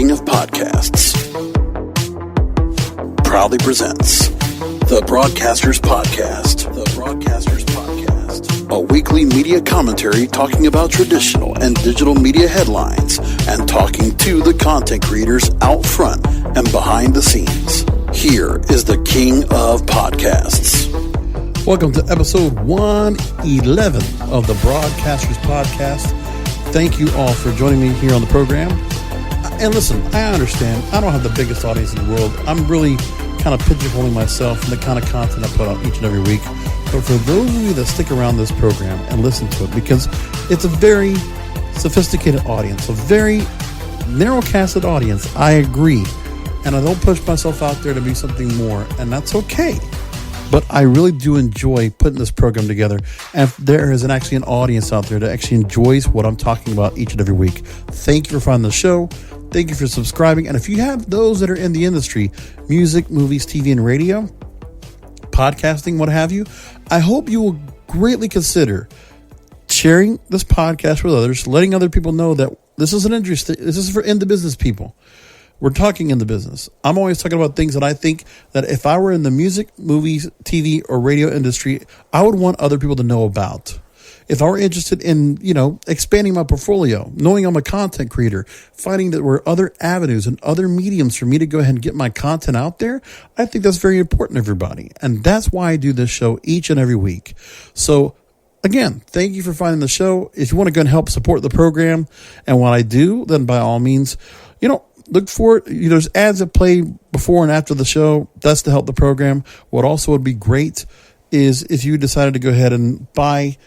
King of Podcasts proudly presents The Broadcasters Podcast. The Broadcasters Podcast. A weekly media commentary talking about traditional and digital media headlines and talking to the content creators out front and behind the scenes. Here is the King of Podcasts. Welcome to episode 111 of the Broadcasters Podcast. Thank you all for joining me here on the program. And listen, I understand I don't have the biggest audience in the world. I'm really kind of pigeonholing myself in the kind of content I put out each and every week. But for those of you that stick around this program and listen to it, because it's a very sophisticated audience, a very narrow-casted audience, I agree. And I don't push myself out there to be something more, and that's okay. But I really do enjoy putting this program together. And there is actually an audience out there that actually enjoys what I'm talking about each and every week. Thank you for finding the show. Thank you for subscribing. And if you have those that are in the industry, music, movies, TV, and radio, podcasting, what have you, I hope you will greatly consider sharing this podcast with others, letting other people know that this is this is for in the business people. We're talking in the business. I'm always talking about things that I think that if I were in the music, movies, TV, or radio industry, I would want other people to know about. If I were interested in, expanding my portfolio, knowing I'm a content creator, finding that there were other avenues and other mediums for me to go ahead and get my content out there, I think that's very important, everybody. And that's why I do this show each and every week. So again, thank you for finding the show. If you want to go and help support the program and what I do, then by all means, look for it. There's ads that play before and after the show. That's to help the program. What also would be great is if you decided to go ahead and buy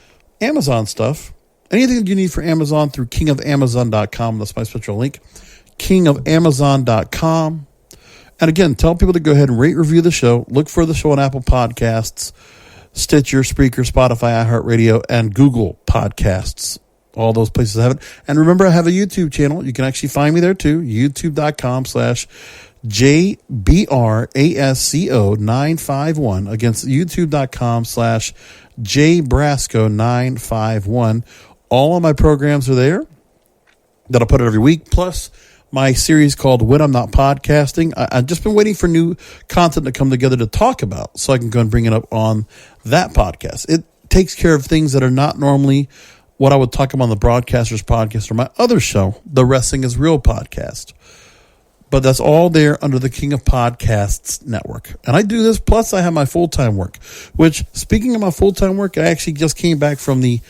Amazon stuff. Anything that you need for Amazon through kingofamazon.com. That's my special link. kingofamazon.com. And again, tell people to go ahead and rate, review the show. Look for the show on Apple Podcasts, Stitcher, Spreaker, Spotify, iHeart Radio, and Google Podcasts. All those places have it. And remember, I have a YouTube channel. You can actually find me there too. youtube.com/JBRASCO951. Against youtube.com/JBrasco951. All of my programs are there that I put out every week. Plus my series called When I'm Not Podcasting. I've just been waiting for new content to come together to talk about so I can go and bring it up on that podcast. It takes care of things that are not normally what I would talk about on the Broadcasters Podcast or my other show, the Wrestling is Real podcast. But that's all there under the King of Podcasts network. And I do this, plus I have my full-time work, which, speaking of my full-time work, I actually just came back from the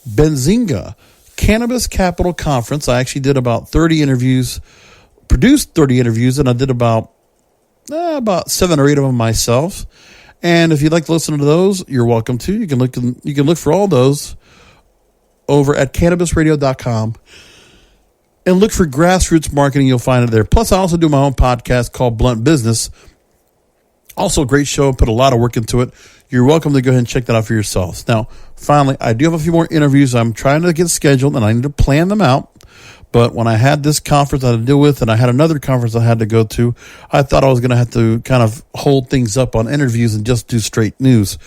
Benzinga Cannabis Capital Conference. I actually did about 30 interviews, produced 30 interviews, and I did about 7 or 8 of them myself. And if you'd like to listen to those, you're welcome to. You can look for all those over at cannabisradio.com and look for Grassroots Marketing. You'll find it there. Plus, I also do my own podcast called Blunt Business. Also a great show. Put a lot of work into it. You're welcome to go ahead and check that out for yourselves. Now, finally, I do have a few more interviews I'm trying to get scheduled, and I need to plan them out. But when I had this conference I had to deal with, and I had another conference I had to go to, I thought I was going to have to kind of hold things up on interviews and just do straight news.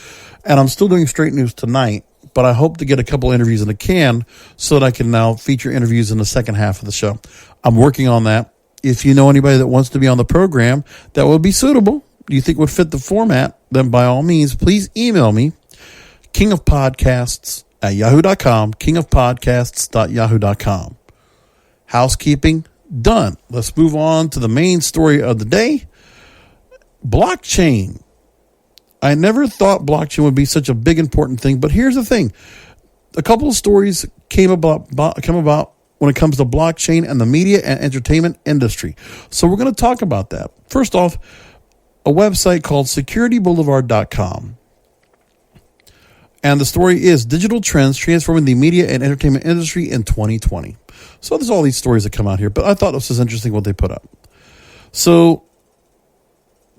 And I'm still doing straight news tonight. But I hope to get a couple interviews in the can so that I can now feature interviews in the second half of the show. I'm working on that. If you know anybody that wants to be on the program that would be suitable, you think would fit the format, then by all means, please email me, kingofpodcasts@yahoo.com, kingofpodcasts.yahoo.com. Housekeeping done. Let's move on to the main story of the day. Blockchain. I never thought blockchain would be such a big, important thing, but here's the thing. A couple of stories come about when it comes to blockchain and the media and entertainment industry. So we're going to talk about that. First off, a website called securityboulevard.com. And the story is Digital Trends Transforming the Media and Entertainment Industry in 2020. So there's all these stories that come out here, but I thought this was interesting what they put up. So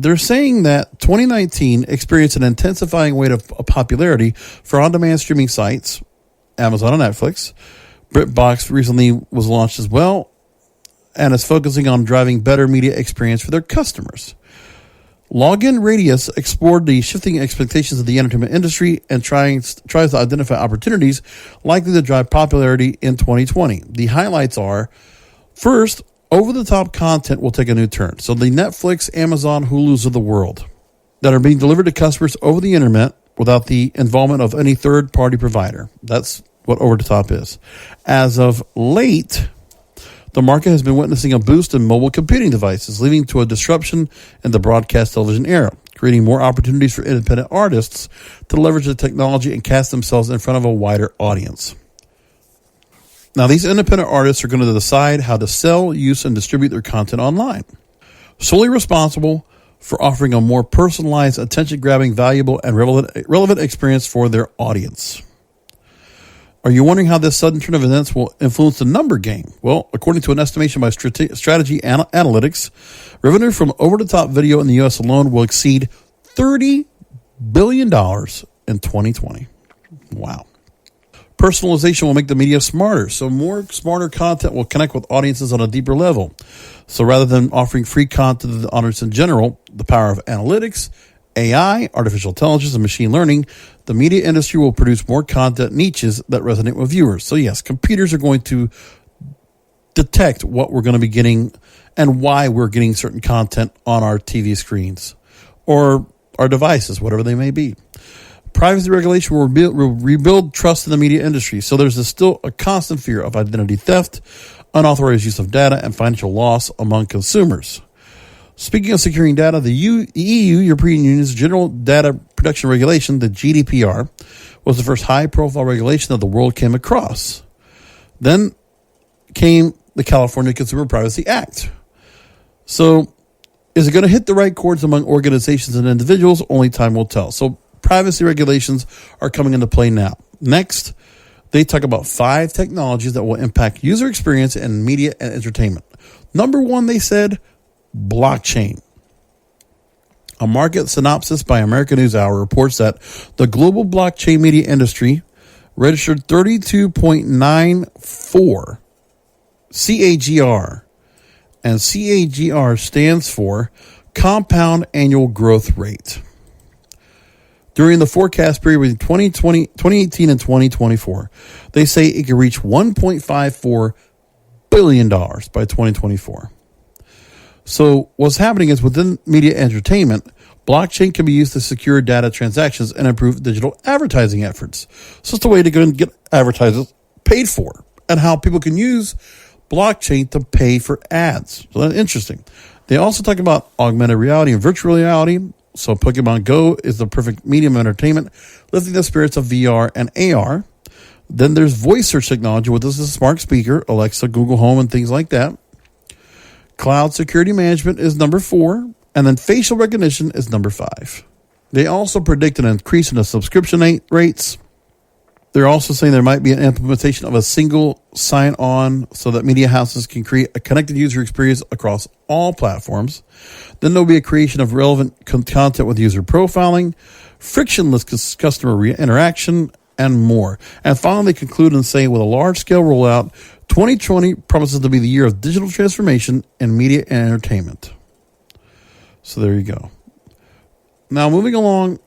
they're saying that 2019 experienced an intensifying wave of popularity for on-demand streaming sites, Amazon and Netflix. BritBox recently was launched as well, and is focusing on driving better media experience for their customers. Login Radius explored the shifting expectations of the entertainment industry and tries to identify opportunities likely to drive popularity in 2020. The highlights are, first, Over-the-top content will take a new turn. So the Netflix, Amazon, Hulus of the world that are being delivered to customers over the internet without the involvement of any third-party provider. That's what over-the-top is. As of late, the market has been witnessing a boost in mobile computing devices, leading to a disruption in the broadcast television era, creating more opportunities for independent artists to leverage the technology and cast themselves in front of a wider audience. Now, these independent artists are going to decide how to sell, use, and distribute their content online, solely responsible for offering a more personalized, attention-grabbing, valuable, and relevant experience for their audience. Are you wondering how this sudden turn of events will influence the number game? Well, according to an estimation by Strategy Analytics, revenue from over-the-top video in the U.S. alone will exceed $30 billion in 2020. Wow. Personalization will make the media smarter, so more smarter content will connect with audiences on a deeper level. So rather than offering free content to the audience in general, the power of analytics, AI, artificial intelligence, and machine learning, the media industry will produce more content niches that resonate with viewers. So yes, computers are going to detect what we're going to be getting and why we're getting certain content on our TV screens or our devices, whatever they may be. Privacy regulation will rebuild trust in the media industry. So there's still a constant fear of identity theft, unauthorized use of data, and financial loss among consumers. Speaking of securing data, the EU, European Union's General Data Protection Regulation, the GDPR, was the first high-profile regulation that the world came across. Then came the California Consumer Privacy Act. So is it going to hit the right chords among organizations and individuals? Only time will tell. So privacy regulations are coming into play now. Next, they talk about 5 technologies that will impact user experience in media and entertainment. Number 1, they said, blockchain. A market synopsis by American NewsHour reports that the global blockchain media industry registered 32.94 CAGR, and CAGR stands for Compound Annual Growth Rate. During the forecast period between 2018 and 2024, they say it could reach $1.54 billion by 2024. So what's happening is within media entertainment, blockchain can be used to secure data transactions and improve digital advertising efforts. So it's a way to go and get advertisers paid for and how people can use blockchain to pay for ads. So that's interesting. They also talk about augmented reality and virtual reality. So Pokemon Go is the perfect medium of entertainment, lifting the spirits of VR and AR. Then there's voice search technology, with this is a smart speaker, Alexa, Google Home, and things like that. Cloud security management is number 4, and then facial recognition is number 5. They also predict an increase in the subscription rates. They're also saying there might be an implementation of a single sign-on so that media houses can create a connected user experience across all platforms. Then there'll be a creation of relevant content with user profiling, frictionless customer interaction, and more. And finally, they conclude and say, with a large-scale rollout, 2020 promises to be the year of digital transformation in media and entertainment. So there you go. Now, moving along,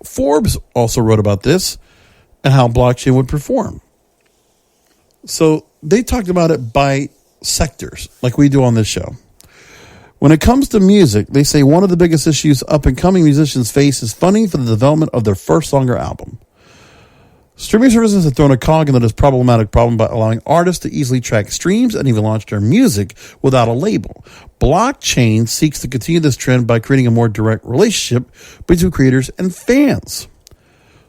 Forbes also wrote about this and how blockchain would perform. So they talked about it by sectors, like we do on this show. When it comes to music, they say one of the biggest issues up-and-coming musicians face is funding for the development of their first song or album. Streaming services have thrown a cog into this problematic problem by allowing artists to easily track streams and even launch their music without a label. Blockchain seeks to continue this trend by creating a more direct relationship between creators and fans.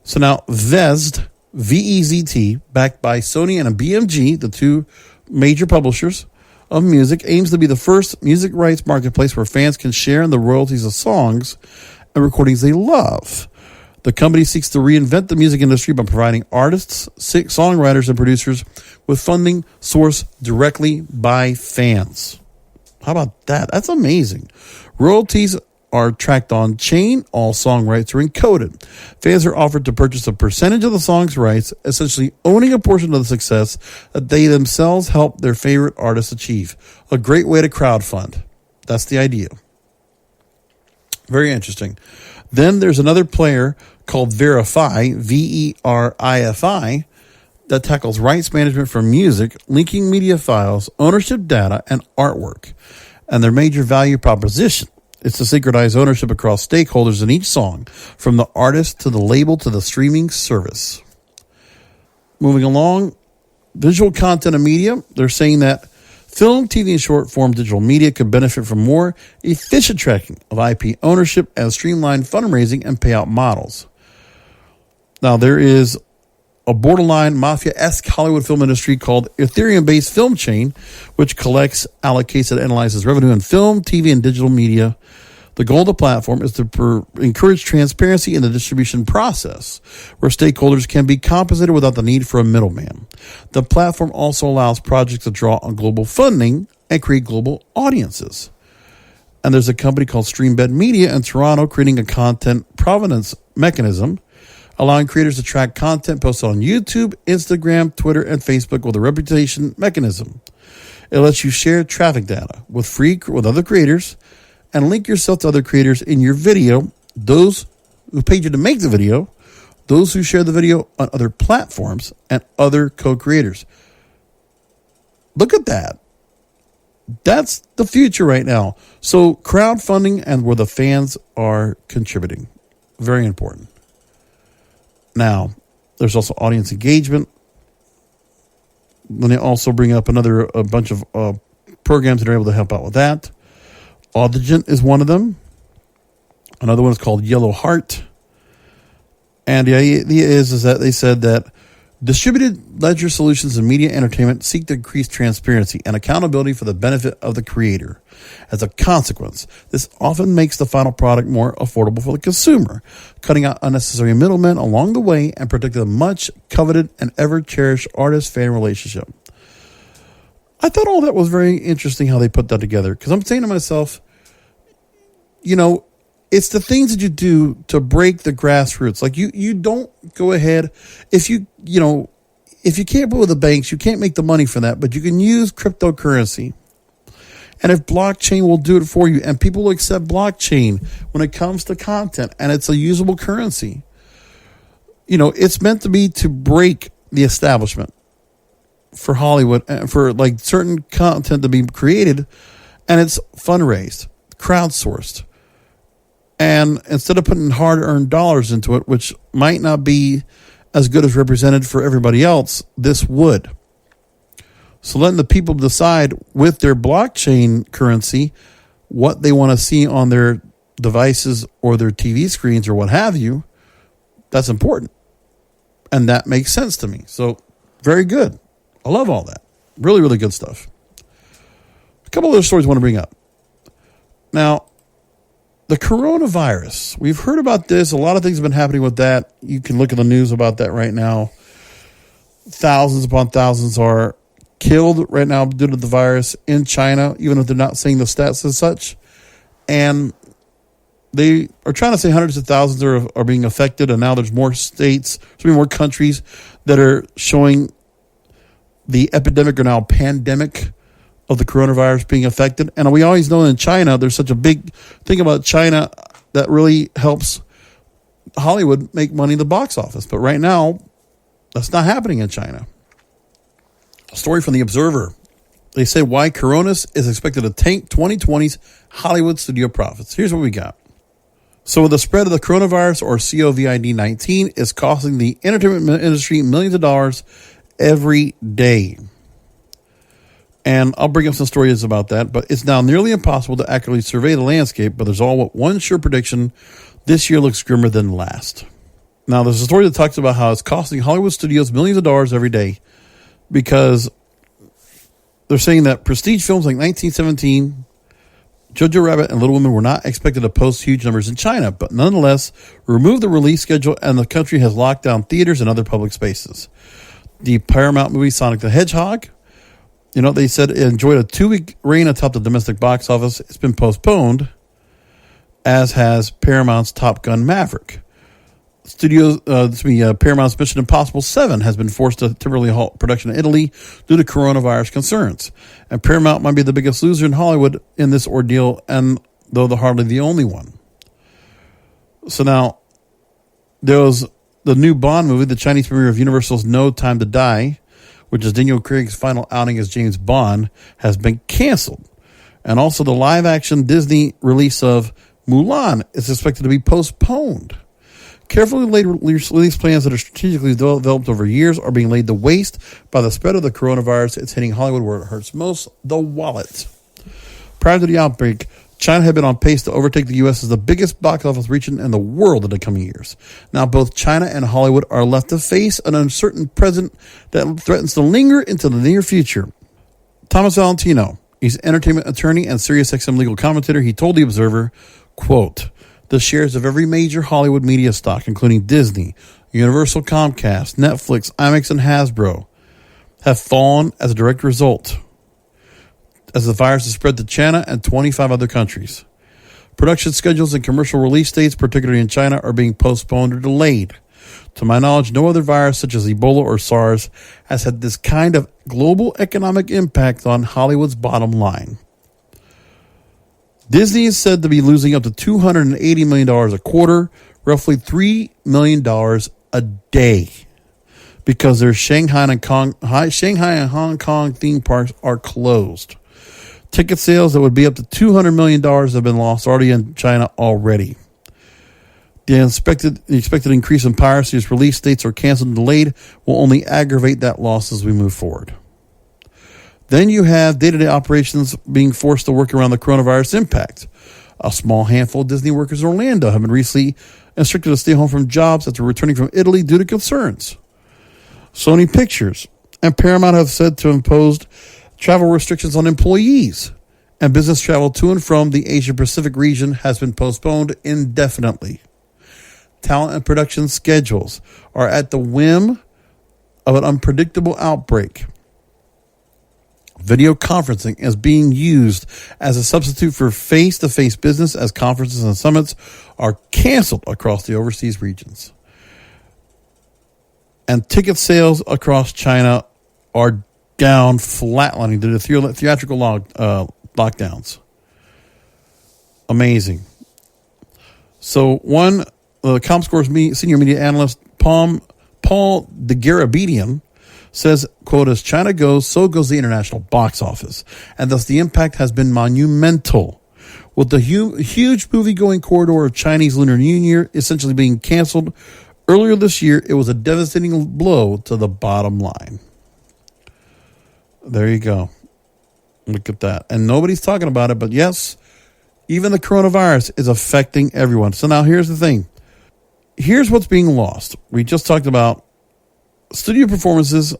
So now Vezd, V-E-Z-T, backed by Sony and BMG, the two major publishers of music, aims to be the first music rights marketplace where fans can share in the royalties of songs and recordings they love. The company seeks to reinvent the music industry by providing artists, songwriters, and producers with funding sourced directly by fans. How about that? That's amazing. Royalties are tracked on chain. All song rights are encoded. Fans are offered to purchase a percentage of the song's rights, essentially owning a portion of the success that they themselves help their favorite artists achieve. A great way to crowdfund. That's the idea. Very interesting. Then there's another player called Verify, Verifi, that tackles rights management for music, linking media files, ownership data, and artwork. And their major value proposition is to synchronize ownership across stakeholders in each song, from the artist to the label to the streaming service. Moving along, visual content and media. They're saying that film, TV, and short-form digital media could benefit from more efficient tracking of IP ownership and streamlined fundraising and payout models. Now, there is a borderline mafia-esque Hollywood film industry called Ethereum-based Film Chain, which collects, allocates, and analyzes revenue in film, TV, and digital media. The goal of the platform is to encourage transparency in the distribution process, where stakeholders can be compensated without the need for a middleman. The platform also allows projects to draw on global funding and create global audiences. And there's a company called Streambed Media in Toronto creating a content provenance mechanism, allowing creators to track content posted on YouTube, Instagram, Twitter, and Facebook with a reputation mechanism. It lets you share traffic data with other creators and link yourself to other creators in your video, those who paid you to make the video, those who share the video on other platforms, and other co-creators. Look at that. That's the future right now. So crowdfunding and where the fans are contributing. Very important. Now, there's also audience engagement. Then they also bring up a bunch of programs that are able to help out with that. Audient is one of them. Another one is called Yellow Heart. And the idea is that they said that distributed ledger solutions in media entertainment seek to increase transparency and accountability for the benefit of the creator. As a consequence, this often makes the final product more affordable for the consumer, cutting out unnecessary middlemen along the way and protecting the much coveted and ever-cherished artist-fan relationship. I thought all that was very interesting how they put that together, because I'm saying to myself, it's the things that you do to break the grassroots. Like you don't go ahead if you can't put with the banks, you can't make the money for that, but you can use cryptocurrency. And if blockchain will do it for you, and people will accept blockchain when it comes to content, and it's a usable currency, it's meant to be to break the establishment for Hollywood and for like certain content to be created, and it's fundraised, crowdsourced. And instead of putting hard-earned dollars into it, which might not be as good as represented for everybody else, this would. So letting the people decide with their blockchain currency what they want to see on their devices or their TV screens or what have you, that's important. And that makes sense to me. So very good. I love all that. Really, really good stuff. A couple other stories I want to bring up. Now, the coronavirus. We've heard about this. A lot of things have been happening with that. You can look at the news about that right now. Thousands upon thousands are killed right now due to the virus in China, even if they're not saying the stats as such. And they are trying to say hundreds of thousands are being affected. And now there's more states, more countries that are showing the epidemic or now pandemic of the coronavirus being affected. And we always know in China, there's such a big thing about China that really helps Hollywood make money in the box office. But right now, that's not happening in China. A story from The Observer. They say why Coronas is expected to tank 2020's Hollywood studio profits. Here's what we got. So the spread of the coronavirus, or COVID-19, is costing the entertainment industry millions of dollars every day. And I'll bring up some stories about that, but it's now nearly impossible to accurately survey the landscape, but there's one sure prediction: this year looks grimmer than last. Now, there's a story that talks about how it's costing Hollywood studios millions of dollars every day, because they're saying that prestige films like 1917, Jojo Rabbit, and Little Women were not expected to post huge numbers in China, but nonetheless removed the release schedule, and the country has locked down theaters and other public spaces. The Paramount movie Sonic the Hedgehog, they said it enjoyed a 2-week reign atop the domestic box office. It's been postponed, as has Paramount's Top Gun Maverick. Paramount's Mission Impossible 7 has been forced to temporarily halt production in Italy due to coronavirus concerns. And Paramount might be the biggest loser in Hollywood in this ordeal, and though they're hardly the only one. So now, there was the new Bond movie, the Chinese premiere of Universal's No Time to Die, which is Daniel Craig's final outing as James Bond, has been canceled. And also the live-action Disney release of Mulan is expected to be postponed. Carefully laid release plans that are strategically developed over years are being laid to waste by the spread of the coronavirus. It's hitting Hollywood where it hurts most, the wallet. Prior to the outbreak, China had been on pace to overtake the U.S. as the biggest box office region in the world in the coming years. Now both China and Hollywood are left to face an uncertain present that threatens to linger into the near future. Thomas Valentino, he's an entertainment attorney and SiriusXM legal commentator. He told The Observer, quote, "The shares of every major Hollywood media stock, including Disney, Universal, Comcast, Netflix, IMAX, and Hasbro, have fallen as a direct result as the virus has spread to China and 25 other countries. Production schedules and commercial release dates, particularly in China, are being postponed or delayed. To my knowledge, no other virus such as Ebola or SARS has had this kind of global economic impact on Hollywood's bottom line." Disney is said to be losing up to $280 million a quarter, roughly $3 million a day, because their Shanghai and Hong Kong theme parks are closed. Ticket sales that would be up to $200 million have been lost already in China already. The expected increase in piracy as release dates are canceled and delayed will only aggravate that loss as we move forward. Then you have day-to-day operations being forced to work around the coronavirus impact. A small handful of Disney workers in Orlando have been recently instructed to stay home from jobs after returning from Italy due to concerns. Sony Pictures and Paramount have said to imposed travel restrictions on employees, and business travel to and from the Asia-Pacific region has been postponed indefinitely. Talent and production schedules are at the whim of an unpredictable outbreak. Video conferencing is being used as a substitute for face-to-face business as conferences and summits are canceled across the overseas regions. And ticket sales across China are down, flatlining due to theatrical lockdowns. Amazing. So one, Comscore's senior media analyst, Paul DeGarabedian, says, quote, "As China goes, so goes the international box office, and thus the impact has been monumental. With the huge movie-going corridor of Chinese Lunar New Year essentially being canceled earlier this year, it was a devastating blow to the bottom line." There you go. Look at that. And nobody's talking about it, but yes, even the coronavirus is affecting everyone. So now here's the thing. Here's what's being lost. We just talked about studio performances.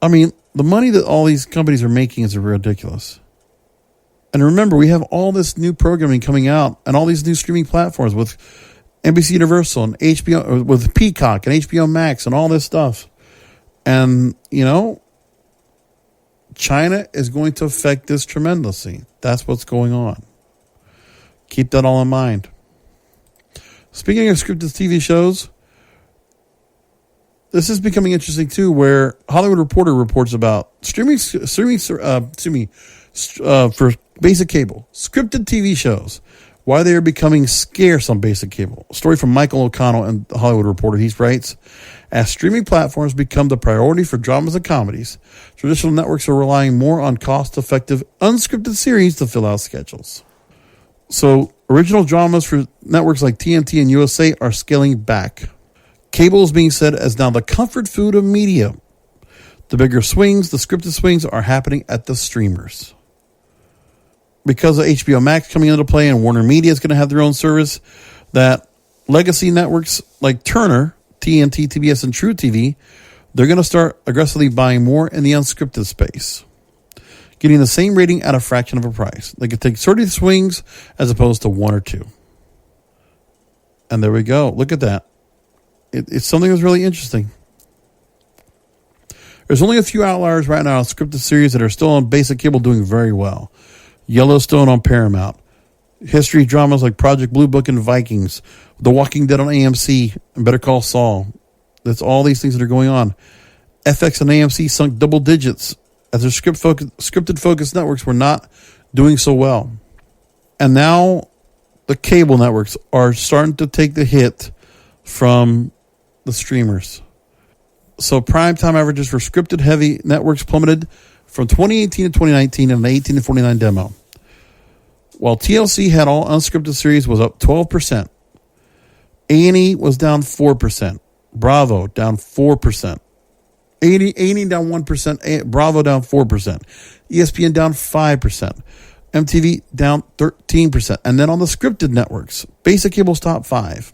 I mean, the money that all these companies are making is ridiculous. And remember, we have all this new programming coming out and all these new streaming platforms with NBC Universal and HBO, with Peacock and HBO Max and all this stuff. And, you know, China is going to affect this tremendously. That's what's going on. Keep that all in mind. Speaking of scripted TV shows, this is becoming interesting too, where Hollywood Reporter reports about streaming for basic cable, scripted TV shows, why they are becoming scarce on basic cable. A story from Michael O'Connell in the Hollywood Reporter. He writes, "As streaming platforms become the priority for dramas and comedies, traditional networks are relying more on cost-effective, unscripted series to fill out schedules." So original dramas for networks like TNT and USA are scaling back. Cable is being said as now the comfort food of media. The bigger swings, the scripted swings, are happening at the streamers. Because of HBO Max coming into play and Warner Media is going to have their own service, that legacy networks like Turner, TNT, TBS, and True TV, they're going to start aggressively buying more in the unscripted space, getting the same rating at a fraction of a price. They could take 30 swings as opposed to one or two. And there we go. Look at that. It's something that's really interesting. There's only a few outliers right now on scripted series that are still on basic cable doing very well. Yellowstone on Paramount. History dramas like Project Blue Book and Vikings. The Walking Dead on AMC and Better Call Saul. That's all these things that are going on. FX and AMC sunk double digits as their scripted focused networks were not doing so well. And now the cable networks are starting to take the hit from the streamers. So primetime averages for scripted heavy networks plummeted from 2018 to 2019 in the 18 to 49 demo. While TLC had all unscripted series was up 12%. A&E was down 4%. Bravo down 4%. A&E down 1%. Bravo down 4%. ESPN down 5%. MTV down 13%. And then on the scripted networks, basic cable's top 5.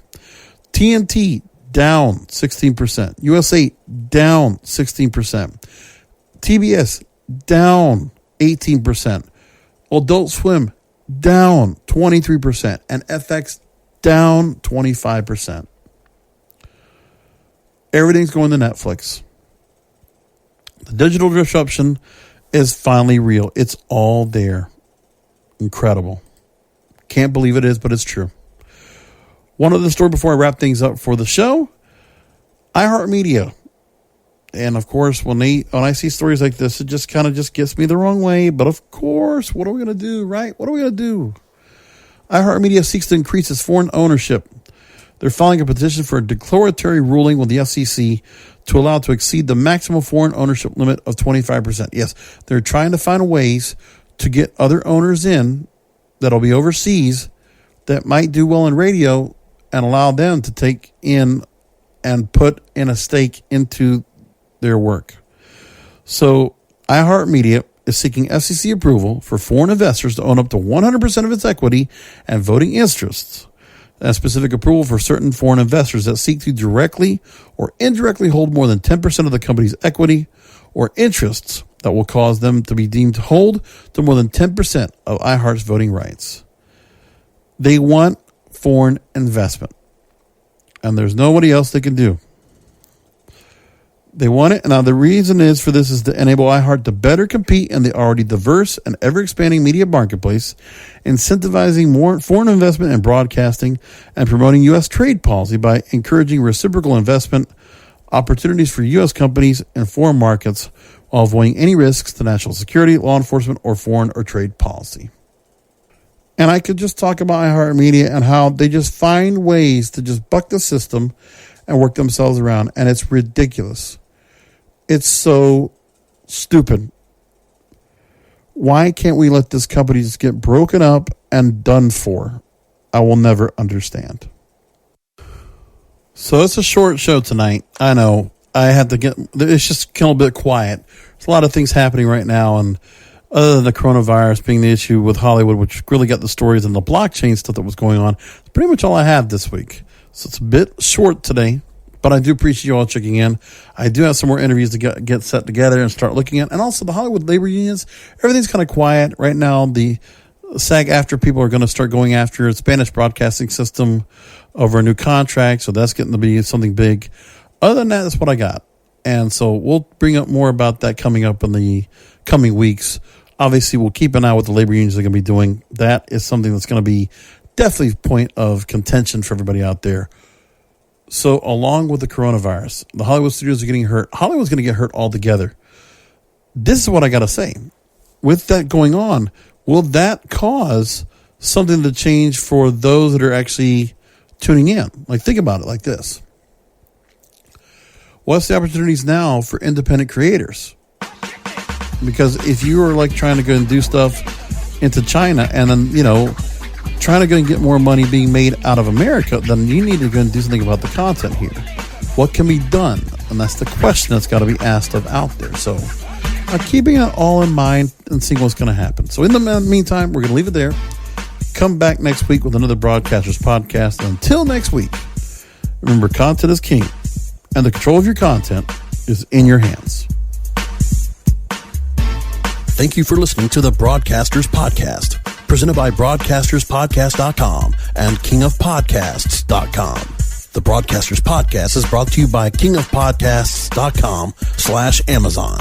TNT down 16%. USA down 16%. TBS down 18%. Adult Swim down 23%. And FX down 25%. Everything's going to Netflix. The digital disruption is finally real. It's all there. Incredible. Can't believe it is, but it's true. One other story before I wrap things up for the show. iHeart Media. And of course, when I see stories like this, it just kind of gets me the wrong way. But of course, what are we going to do, right? What are we going to do? iHeart Media seeks to increase its foreign ownership. They're filing a petition for a declaratory ruling with the FCC to allow it to exceed the maximum foreign ownership limit of 25%. Yes, they're trying to find ways to get other owners in that'll be overseas that might do well in radio and allow them to take in and put in a stake into their work. So iHeart Media is seeking FCC approval for foreign investors to own up to 100% of its equity and voting interests, and specific approval for certain foreign investors that seek to directly or indirectly hold more than 10% of the company's equity or interests that will cause them to be deemed to hold to more than 10% of iHeart's voting rights. They want foreign investment, and there's nobody else they can do. They want it. Now, the reason is for this is to enable iHeart to better compete in the already diverse and ever-expanding media marketplace, incentivizing more foreign investment in broadcasting and promoting U.S. trade policy by encouraging reciprocal investment opportunities for U.S. companies in foreign markets while avoiding any risks to national security, law enforcement, or foreign or trade policy. And I could just talk about iHeart Media and how they just find ways to just buck the system and work themselves around. And it's ridiculous. It's so stupid. Why can't we let this company just get broken up and done for? I will never understand. So it's a short show tonight. I know. It's just a little bit quiet. There's a lot of things happening right now, and other than the coronavirus being the issue with Hollywood, which really got the stories and the blockchain stuff that was going on, it's pretty much all I have this week. So it's a bit short today, but I do appreciate you all checking in. I do have some more interviews to get set together and start looking at. And also the Hollywood labor unions, everything's kind of quiet right now. The SAG-AFTRA people are going to start going after Spanish broadcasting system over a new contract, so that's getting to be something big. Other than that, that's what I got. And so we'll bring up more about that coming up in the coming weeks. Obviously, we'll keep an eye on what the labor unions are going to be doing. That is something that's going to be definitely a point of contention for everybody out there. So along with the coronavirus, the Hollywood studios are getting hurt. Hollywood's going to get hurt altogether. This is what I got to say. With that going on, will that cause something to change for those that are actually tuning in? Like, think about it like this. What's the opportunities now for independent creators? Because if you are like trying to go and do stuff into China and then, trying to go and get more money being made out of America, then you need to go and do something about the content here. What can be done? And that's the question that's got to be asked of out there. So keeping it all in mind and seeing what's going to happen. So in the meantime, we're going to leave it there. Come back next week with another Broadcasters podcast. And until next week, remember, content is king, and the control of your content is in your hands. Thank you for listening to the Broadcasters Podcast, presented by BroadcastersPodcast.com and KingofPodcasts.com. The Broadcasters Podcast is brought to you by KingofPodcasts.com/Amazon.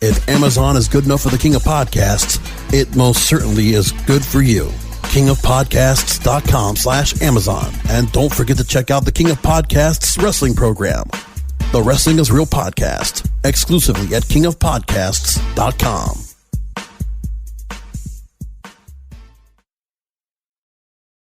If Amazon is good enough for the King of Podcasts, it most certainly is good for you. KingofPodcasts.com/Amazon. And don't forget to check out the King of Podcasts wrestling program, The Wrestling is Real podcast, exclusively at KingofPodcasts.com.